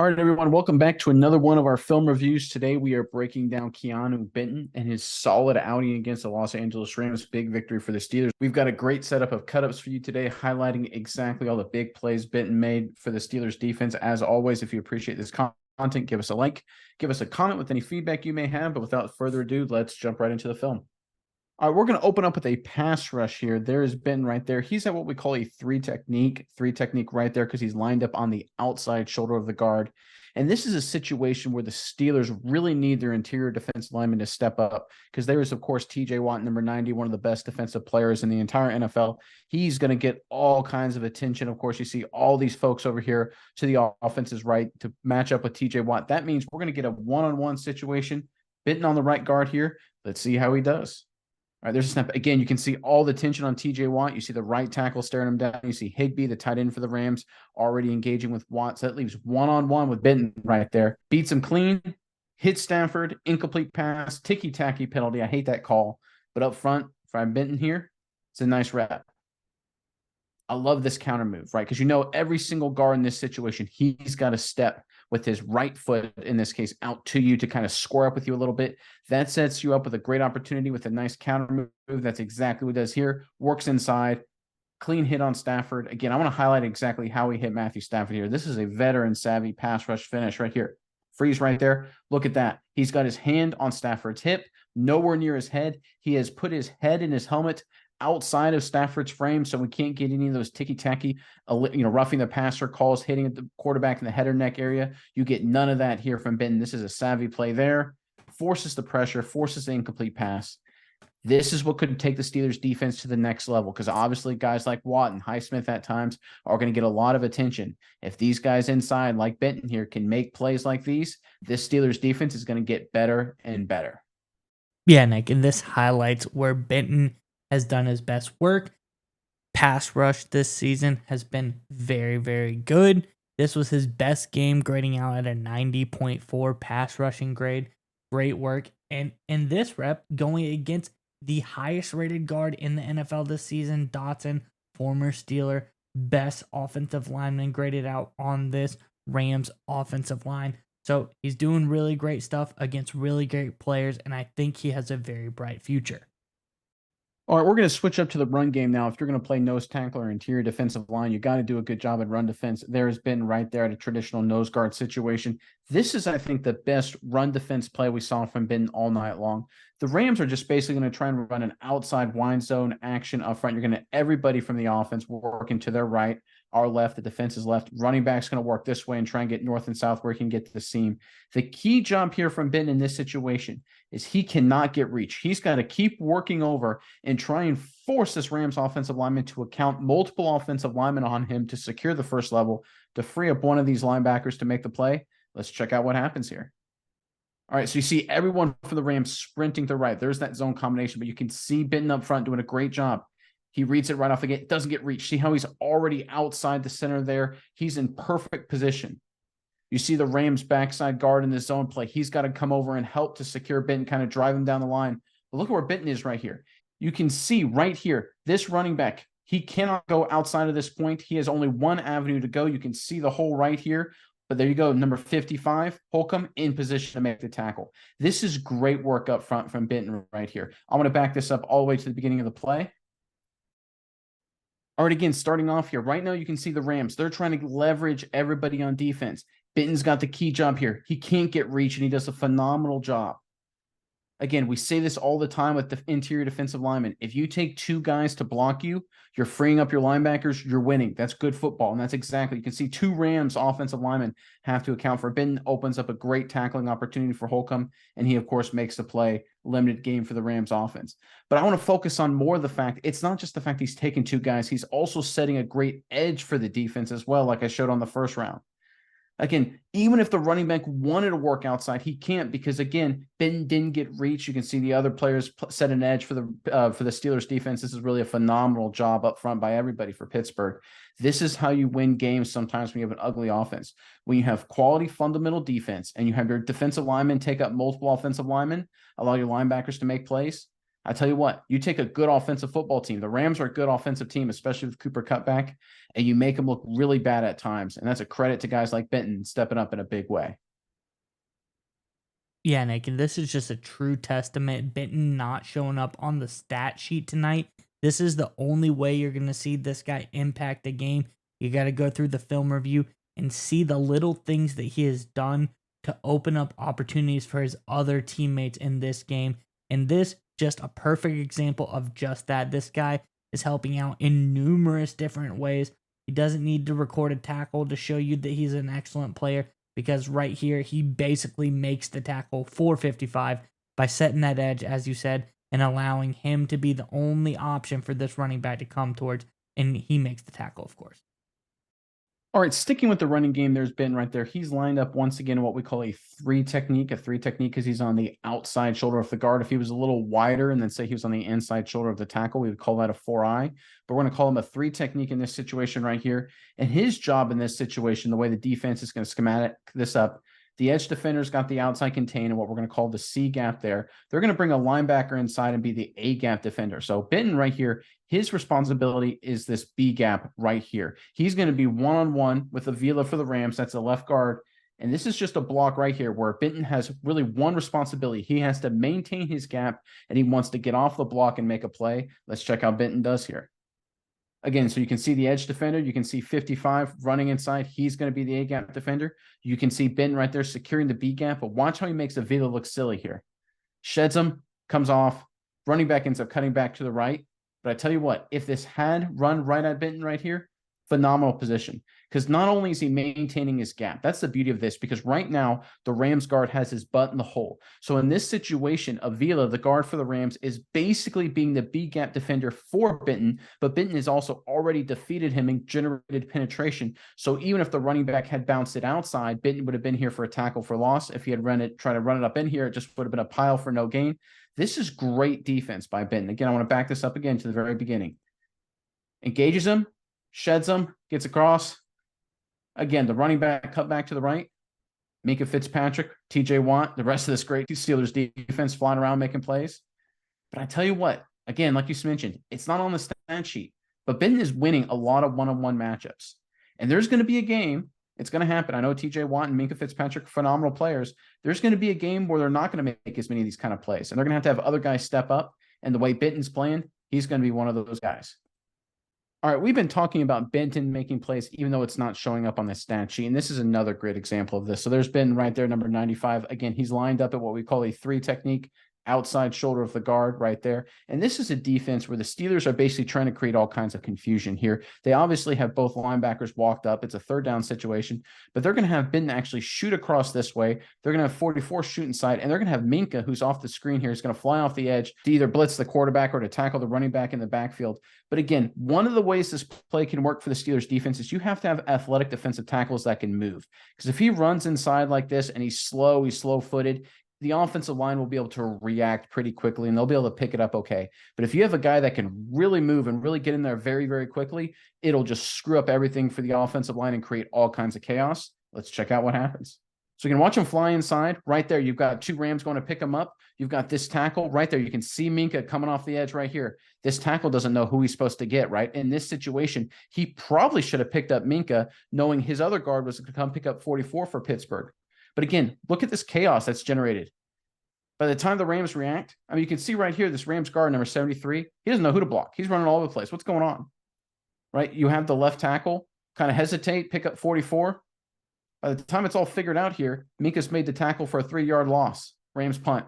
All right, everyone, welcome back to another one of our film reviews. Today, we are breaking down Keeanu Benton and his solid outing against the Los Angeles Rams. Big victory for the Steelers. We've got a great setup of cut-ups for you today, highlighting exactly all the big plays Benton made for the Steelers defense. As always, if you appreciate this content, give us a like, give us a comment with any feedback you may have. But without further ado, let's jump right into the film. All right, we're going to open up with a pass rush here. There's Ben right there. He's at what we call a three technique right there because he's lined up on the outside shoulder of the guard. And this is a situation where the Steelers really need their interior defense lineman to step up because there is, of course, TJ Watt, number 90, one of the best defensive players in the entire NFL. He's going to get all kinds of attention. Of course, you see all these folks over here to the offense's right to match up with TJ Watt. That means we're going to get a one-on-one situation. Benton on the right guard here. Let's see how he does. All right, there's a snap. Again, you can see all the tension on TJ Watt. You see the right tackle staring him down. You see Higbee, the tight end for the Rams, already engaging with Watt. So that leaves one-on-one with Benton right there. Beats him clean, hits Stafford, incomplete pass, ticky-tacky penalty. I hate that call. But up front, if I'm Benton here, it's a nice wrap. I love this counter move, right? Because you know every single guard in this situation, he's got to step with his right foot, in this case, out to you to kind of square up with you a little bit. That sets you up with a great opportunity with a nice counter move. That's exactly what he does here. Works inside. Clean hit on Stafford. Again, I want to highlight exactly how he hit Matthew Stafford here. This is a veteran-savvy pass rush finish right here. Freeze right there. Look at that. He's got his hand on Stafford's hip, nowhere near his head. He has put his head in his helmet outside of Stafford's frame, so we can't get any of those ticky-tacky, roughing the passer calls, hitting at the quarterback in the head or neck area. You get none of that here from Benton. This is a savvy play there. Forces the pressure, forces the incomplete pass. This is what could take the Steelers defense to the next level because obviously guys like Watt and Highsmith at times are going to get a lot of attention. If these guys inside, like Benton here, can make plays like these, this Steelers defense is going to get better and better. Yeah, Nick, and this highlights where Benton has done his best work. Pass rush this season has been very, very good. This was his best game, grading out at a 90.4 pass rushing grade. Great work. And in this rep, going against the highest rated guard in the NFL this season, Dotson, former Steeler, best offensive lineman graded out on this Rams offensive line. So he's doing really great stuff against really great players, and I think he has a very bright future. All right, we're going to switch up to the run game now. If you're going to play nose tackle or interior defensive line, you got to do a good job at run defense. There has been right there at a traditional nose guard situation. This is, I think, the best run defense play we saw from Ben all night long. The Rams are just basically going to try and run an outside wind zone action up front. You're going to everybody from the offense working to their right, our left, the defense's left. Running back's going to work this way and try and get north and south where he can get to the seam. The key job here from Ben in this situation is he cannot get reach. He's got to keep working over and try and force this Rams offensive lineman to account multiple offensive linemen on him to secure the first level, to free up one of these linebackers to make the play. Let's check out what happens here. All right, so you see everyone for the Rams sprinting to the right. There's that zone combination, but you can see Benton up front doing a great job. He reads it right off the gate. Doesn't get reached. See how he's already outside the center there? He's in perfect position. You see the Rams backside guard in the zone play. He's got to come over and help to secure Benton, kind of drive him down the line. But look at where Benton is right here. You can see right here, this running back, he cannot go outside of this point. He has only one avenue to go. You can see the hole right here. But there you go, number 55, Holcomb in position to make the tackle. This is great work up front from Benton right here. I'm going to back this up all the way to the beginning of the play. All right, again, starting off here. Right now, you can see the Rams. They're trying to leverage everybody on defense. Benton's got the key job here. He can't get reach, and he does a phenomenal job. Again, we say this all the time with the interior defensive linemen. If you take two guys to block you, you're freeing up your linebackers, you're winning. That's good football, and that's exactly. You can see two Rams offensive linemen have to account for. Benton opens up a great tackling opportunity for Holcomb, and he, of course, makes the play. Limited game for the Rams offense. But I want to focus on more the fact, it's not just the fact he's taking two guys, he's also setting a great edge for the defense as well, like I showed on the first round. Again, even if the running back wanted to work outside, he can't because, again, Ben didn't get reach. You can see the other players set an edge for the Steelers defense. This is really a phenomenal job up front by everybody for Pittsburgh. This is how you win games sometimes when you have an ugly offense. When you have quality fundamental defense and you have your defensive linemen take up multiple offensive linemen, allow your linebackers to make plays, I tell you what, you take a good offensive football team. The Rams are a good offensive team, especially with Cooper Cutback, and you make them look really bad at times. And that's a credit to guys like Benton stepping up in a big way. Yeah, Nick, and this is just a true testament. Benton not showing up on the stat sheet tonight. This is the only way you're going to see this guy impact the game. You got to go through the film review and see the little things that he has done to open up opportunities for his other teammates in this game. And this just a perfect example of just that. This guy is helping out in numerous different ways. He doesn't need to record a tackle to show you that he's an excellent player, because right here he basically makes the tackle for 55 by setting that edge, as you said, and allowing him to be the only option for this running back to come towards, and he makes the tackle, of course. All right, sticking with the running game, there's Ben right there. He's lined up once again in what we call a three technique because he's on the outside shoulder of the guard. If he was a little wider and then say he was on the inside shoulder of the tackle, we would call that a 4-eye. But we're going to call him a three technique in this situation right here. And his job in this situation, the way the defense is going to schematic this up, the edge defender's got the outside contain and what we're going to call the C gap there. They're going to bring a linebacker inside and be the A gap defender. So Benton right here, his responsibility is this B gap right here. He's going to be one-on-one with Avila for the Rams. That's a left guard. And this is just a block right here where Benton has really one responsibility. He has to maintain his gap and he wants to get off the block and make a play. Let's check how Benton does here. Again, so you can see the edge defender. You can see 55 running inside. He's going to be the A-gap defender. You can see Ben right there securing the B-gap, but watch how he makes Avila look silly here. Sheds him, comes off. Running back ends up cutting back to the right. But I tell you what, if this had run right at Benton right here, phenomenal position. Because not only is he maintaining his gap, that's the beauty of this, because right now the Rams guard has his butt in the hole. So in this situation, Avila, the guard for the Rams, is basically being the B gap defender for Benton, but Benton has also already defeated him and generated penetration. So even if the running back had bounced it outside, Benton would have been here for a tackle for loss. If he had tried to run it up in here, it just would have been a pile for no gain. This is great defense by Benton. Again, I want to back this up again to the very beginning. Engages him, sheds him, gets across. Again, the running back cut back to the right. Minkah Fitzpatrick, TJ Watt, the rest of this great Steelers defense flying around making plays. But I tell you what, again, like you mentioned, it's not on the stat sheet, but Benton is winning a lot of one-on-one matchups. And there's going to be a game. It's going to happen. I know TJ Watt and Minkah Fitzpatrick are phenomenal players. There's going to be a game where they're not going to make as many of these kind of plays. And they're going to have other guys step up. And the way Benton's playing, he's going to be one of those guys. All right, we've been talking about Benton making plays, even though it's not showing up on the stat sheet. And this is another great example of this. So there's Ben right there, number 95. Again, he's lined up at what we call a three technique, outside shoulder of the guard right there. And this is a defense where the Steelers are basically trying to create all kinds of confusion here. They obviously have both linebackers walked up. It's a third down situation, but they're going to have Benton actually shoot across this way. They're going to have 44 shoot inside, and they're going to have Minkah, who's off the screen here, is going to fly off the edge to either blitz the quarterback or to tackle the running back in the backfield. But again, one of the ways this play can work for the Steelers defense is you have to have athletic defensive tackles that can move. Because if he runs inside like this and he's slow-footed, the offensive line will be able to react pretty quickly and they'll be able to pick it up okay. But if you have a guy that can really move and really get in there very, very quickly, it'll just screw up everything for the offensive line and create all kinds of chaos. Let's check out what happens. So you can watch him fly inside. Right there, you've got two Rams going to pick him up. You've got this tackle right there. You can see Minkah coming off the edge right here. This tackle doesn't know who he's supposed to get, right? In this situation, he probably should have picked up Minkah, knowing his other guard was going to come pick up 44 for Pittsburgh. But again, look at this chaos that's generated. By the time the Rams react, I mean, you can see right here, this Rams guard, number 73, he doesn't know who to block. He's running all over the place. What's going on? Right? You have the left tackle kind of hesitate, pick up 44. By the time it's all figured out here, Minkah's made the tackle for a 3-yard loss. Rams punt.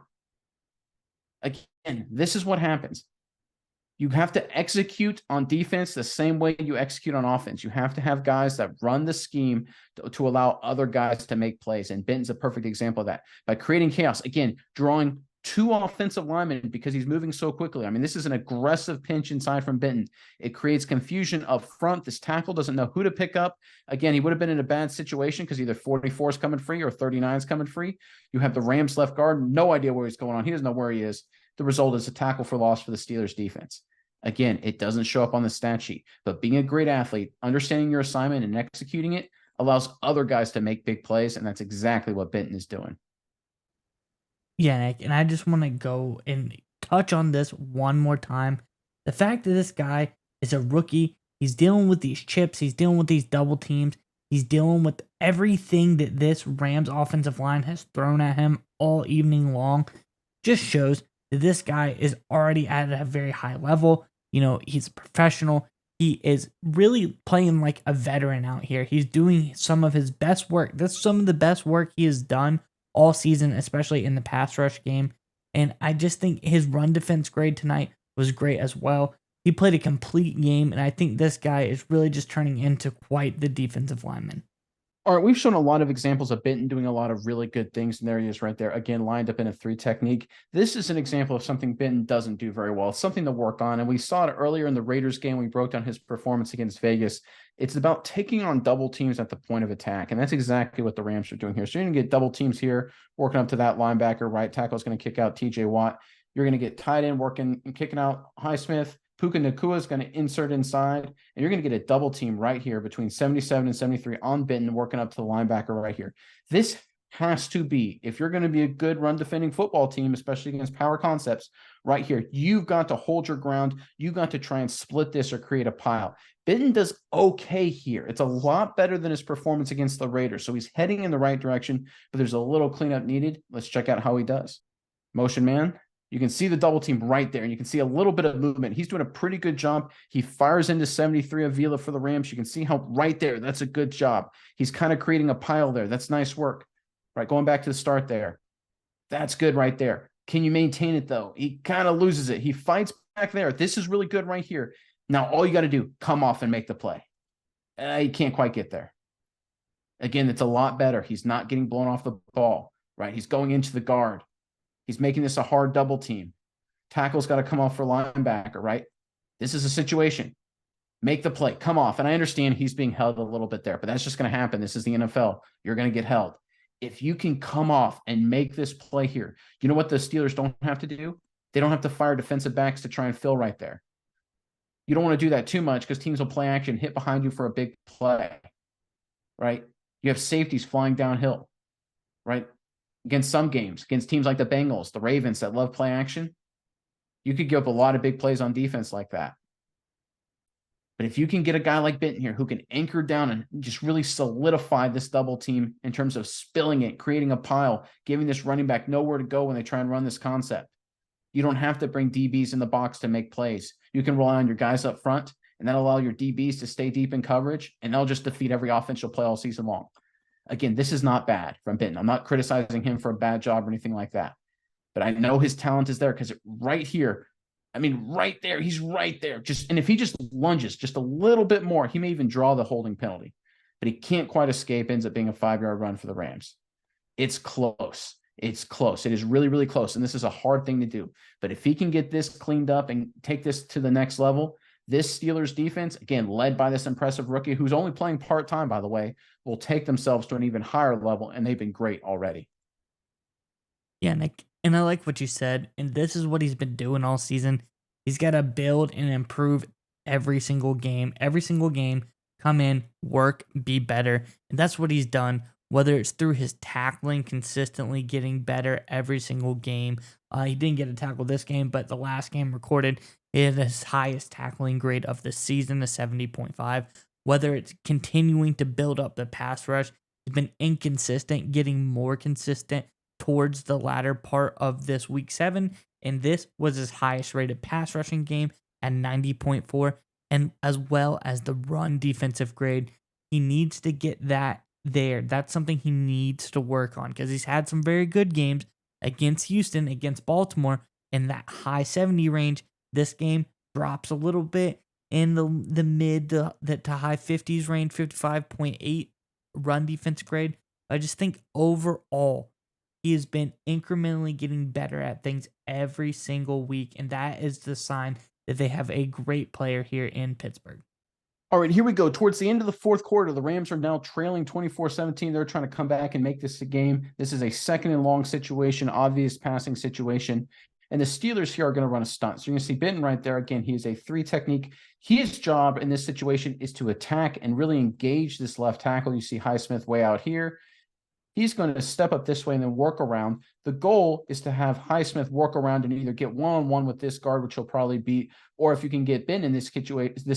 Again, this is what happens. You have to execute on defense the same way you execute on offense. You have to have guys that run the scheme to allow other guys to make plays. And Benton's a perfect example of that. By creating chaos, again, drawing two offensive linemen because he's moving so quickly. I mean, this is an aggressive pinch inside from Benton. It creates confusion up front. This tackle doesn't know who to pick up. Again, he would have been in a bad situation because either 44 is coming free or 39 is coming free. You have the Rams left guard, no idea where he's going on. He doesn't know where he is. The result is a tackle for loss for the Steelers defense. Again, it doesn't show up on the stat sheet, but being a great athlete, understanding your assignment and executing it allows other guys to make big plays, and that's exactly what Benton is doing. Yeah, Nick, and I just want to go and touch on this one more time. The fact that this guy is a rookie, he's dealing with these chips, he's dealing with these double teams, he's dealing with everything that this Rams offensive line has thrown at him all evening long, just shows that this guy is already at a very high level. He's a professional. He is really playing like a veteran out here. He's doing some of his best work. That's some of the best work he has done all season, especially in the pass rush game. And I just think his run defense grade tonight was great as well. He played a complete game, and I think this guy is really just turning into quite the defensive lineman. All right, we've shown a lot of examples of Benton doing a lot of really good things, and there he is right there, again, lined up in a 3 technique. This is an example of something Benton doesn't do very well. It's something to work on, and we saw it earlier in the Raiders game. We broke down his performance against Vegas. It's about taking on double teams at the point of attack, and that's exactly what the Rams are doing here. So you're going to get double teams here, working up to that linebacker. Right tackle is going to kick out T.J. Watt. You're going to get tight end working and kicking out Highsmith. Puka Nacua is going to insert inside, and you're going to get a double team right here between 77 and 73 on Benton, working up to the linebacker right here. This has to be, if you're going to be a good run defending football team, especially against power concepts, right here, you've got to hold your ground. You've got to try and split this or create a pile. Benton does okay here. It's a lot better than his performance against the Raiders, so he's heading in the right direction, but there's a little cleanup needed. Let's check out how he does. Motion man. You can see the double team right there, and you can see a little bit of movement. He's doing a pretty good job. He fires into 73 Avila for the Rams. You can see how right there, that's a good job. He's kind of creating a pile there. That's nice work. Right, going back to the start there. That's good right there. Can you maintain it, though? He kind of loses it. He fights back there. This is really good right here. Now, all you got to do, come off and make the play. You can't quite get there. Again, it's a lot better. He's not getting blown off the ball, right? He's going into the guard. He's making this a hard double team. Tackle's got to come off for linebacker, right? This is a situation. Make the play. Come off. And I understand he's being held a little bit there, but that's just going to happen. This is the NFL. You're going to get held. If you can come off and make this play here, you know what the Steelers don't have to do? They don't have to fire defensive backs to try and fill right there. You don't want to do that too much because teams will play action, hit behind you for a big play, right? You have safeties flying downhill, right? Against some games, against teams like the Bengals, the Ravens that love play action, you could give up a lot of big plays on defense like that. But if you can get a guy like Benton here who can anchor down and just really solidify this double team in terms of spilling it, creating a pile, giving this running back nowhere to go when they try and run this concept. You don't have to bring DBs in the box to make plays. You can rely on your guys up front, and that'll allow your DBs to stay deep in coverage, and they'll just defeat every offense you'll play all season long. Again, this is not bad from Benton. I'm not criticizing him for a bad job or anything like that. But I know his talent is there because right here, I mean, right there, he's right there. And if he just lunges just a little bit more, he may even draw the holding penalty. But he can't quite escape, ends up being a 5-yard run for the Rams. It's close. It's close. It is really, really close. And this is a hard thing to do. But if he can get this cleaned up and take this to the next level, this Steelers defense, again, led by this impressive rookie who's only playing part-time, by the way, will take themselves to an even higher level, and they've been great already. Yeah, Nick, and I like what you said, and this is what he's been doing all season. He's got to build and improve every single game. Every single game, come in, work, be better, and that's what he's done, whether it's through his tackling, consistently getting better every single game. He didn't get a tackle this game, but the last game recorded, he had his highest tackling grade of the season, a 70.5. Whether it's continuing to build up the pass rush, he's been inconsistent, getting more consistent towards the latter part of this week 7. And this was his highest rated pass rushing game at 90.4. And as well as the run defensive grade, he needs to get that there. That's something he needs to work on because he's had some very good games against Houston, against Baltimore in that high 70 range. This game drops a little bit in the mid to high 50s range, 55.8 run defense grade. I just think overall, he has been incrementally getting better at things every single week, and that is the sign that they have a great player here in Pittsburgh. All right, here we go. Towards the end of the fourth quarter, the Rams are now trailing 24-17. They're trying to come back and make this a game. This is a second and long situation, obvious passing situation. And the Steelers here are going to run a stunt. So you're going to see Benton right there. Again, he is a 3 technique. His job in this situation is to attack and really engage this left tackle. You see Highsmith way out here. He's going to step up this way and then work around. The goal is to have Highsmith work around and either get one-on-one with this guard, which he'll probably beat, or if you can get Ben in this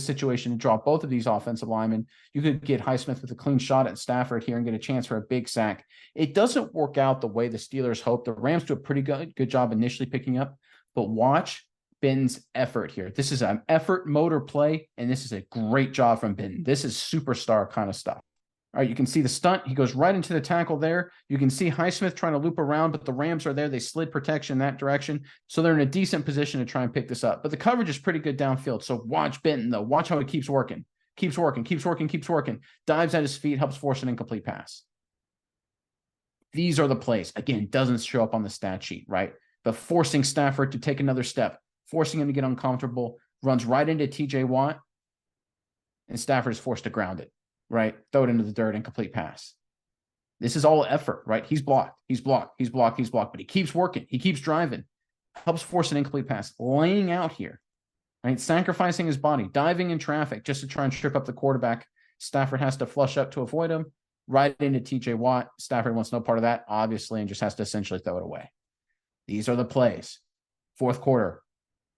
situation to drop both of these offensive linemen, you could get Highsmith with a clean shot at Stafford here and get a chance for a big sack. It doesn't work out the way the Steelers hope. The Rams do a pretty good job initially picking up, but watch Ben's effort here. This is an effort motor play, and this is a great job from Ben. This is superstar kind of stuff. All right, you can see the stunt. He goes right into the tackle there. You can see Highsmith trying to loop around, but the Rams are there. They slid protection that direction, so they're in a decent position to try and pick this up. But the coverage is pretty good downfield, so watch Benton, though. Watch how he keeps working. Keeps working. Dives at his feet, helps force an incomplete pass. These are the plays. Again, doesn't show up on the stat sheet, right? But forcing Stafford to take another step, forcing him to get uncomfortable, runs right into TJ Watt, and Stafford is forced to ground it. Right? Throw it into the dirt, incomplete pass. This is all effort, right? He's blocked, but he keeps working. He keeps driving, helps force an incomplete pass, laying out here, right? Sacrificing his body, diving in traffic just to try and trip up the quarterback. Stafford has to flush up to avoid him, right into TJ Watt. Stafford wants no part of that, obviously, and just has to essentially throw it away. These are the plays. Fourth quarter,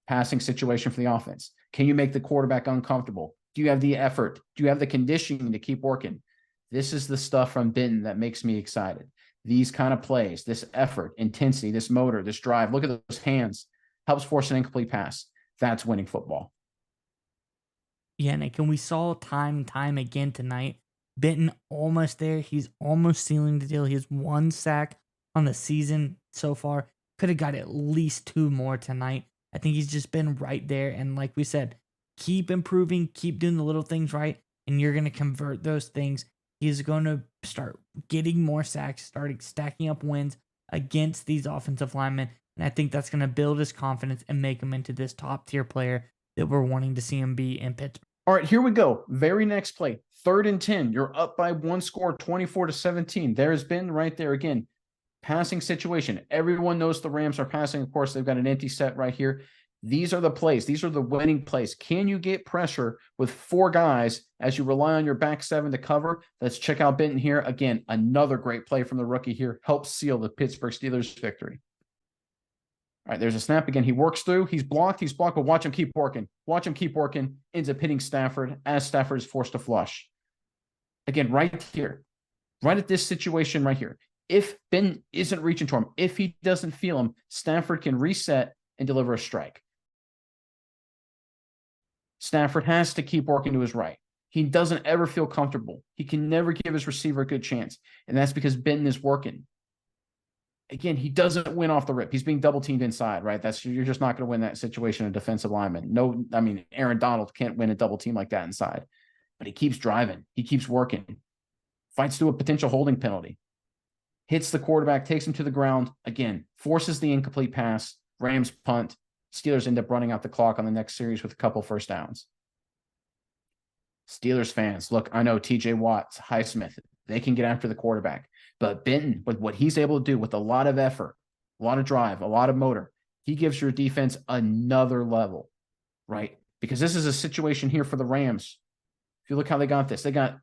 passing situation for the offense. Can you make the quarterback uncomfortable? Do you have the effort? Do you have the conditioning to keep working? This is the stuff from Benton that makes me excited. These kind of plays, this effort, intensity, this motor, this drive. Look at those hands. Helps force an incomplete pass. That's winning football. Yeah, Nick, and we saw time and time again tonight. Benton almost there. He's almost sealing the deal. He has 1 sack on the season so far. Could have got at least 2 more tonight. I think he's just been right there. And like we said, keep improving, keep doing the little things right, and you're going to convert those things. He's going to start getting more sacks, starting stacking up wins against these offensive linemen, and I think that's going to build his confidence and make him into this top-tier player that we're wanting to see him be in Pittsburgh. All right, here we go. Very next play, 3rd and 10. You're up by 1 score, 24-17. There's Ben right there again. Passing situation. Everyone knows the Rams are passing. Of course, they've got an empty set right here. These are the plays. These are the winning plays. Can you get pressure with 4 guys as you rely on your back 7 to cover? Let's check out Benton here. Again, another great play from the rookie here. Helps seal the Pittsburgh Steelers victory. All right, there's a snap again. He works through. He's blocked, but watch him keep working. Ends up hitting Stafford as Stafford is forced to flush. Again, right here. Right at this situation right here. If Ben isn't reaching to him, if he doesn't feel him, Stafford can reset and deliver a strike. Stafford has to keep working to his right. He doesn't ever feel comfortable. He can never give his receiver a good chance. And that's because Benton is working. Again, he doesn't win off the rip. He's being double teamed inside, right? You're just not going to win that situation in defensive lineman. No, I mean, Aaron Donald can't win a double team like that inside. But he keeps driving. He keeps working. Fights through a potential holding penalty. Hits the quarterback, takes him to the ground. Again, forces the incomplete pass. Rams punt. Steelers end up running out the clock on the next series with a couple first downs. Steelers fans, look, I know TJ Watt, Highsmith, they can get after the quarterback. But Benton, with what he's able to do with a lot of effort, a lot of drive, a lot of motor, he gives your defense another level, right? Because this is a situation here for the Rams. If you look how they got this, they got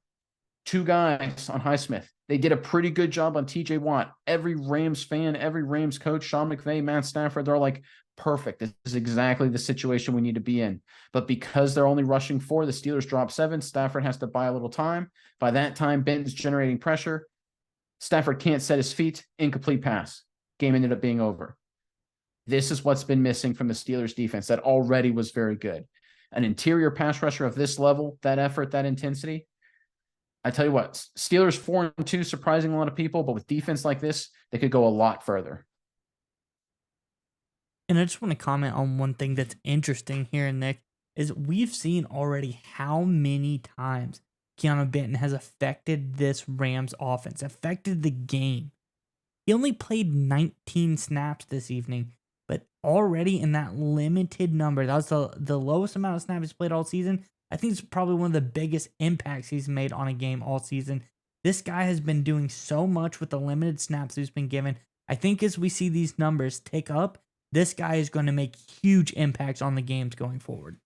2 guys on Highsmith. They did a pretty good job on TJ Watt. Every Rams fan, every Rams coach, Sean McVay, Matt Stafford, they're like, perfect. This is exactly the situation we need to be in. But because they're only rushing 4, the Steelers drop 7. Stafford has to buy a little time. By that time, Benton's generating pressure. Stafford can't set his feet. Incomplete pass. Game ended up being over. This is what's been missing from the Steelers defense that already was very good. An interior pass rusher of this level, that effort, that intensity. I tell you what, Steelers 4-2, surprising a lot of people, but with defense like this, they could go a lot further. And I just want to comment on one thing that's interesting here, Nick, is we've seen already how many times Keeanu Benton has affected this Rams offense, affected the game. He only played 19 snaps this evening, but already in that limited number, that was the lowest amount of snaps he's played all season. I think it's probably one of the biggest impacts he's made on a game all season. This guy has been doing so much with the limited snaps he's been given. I think as we see these numbers tick up, this guy is going to make huge impacts on the games going forward.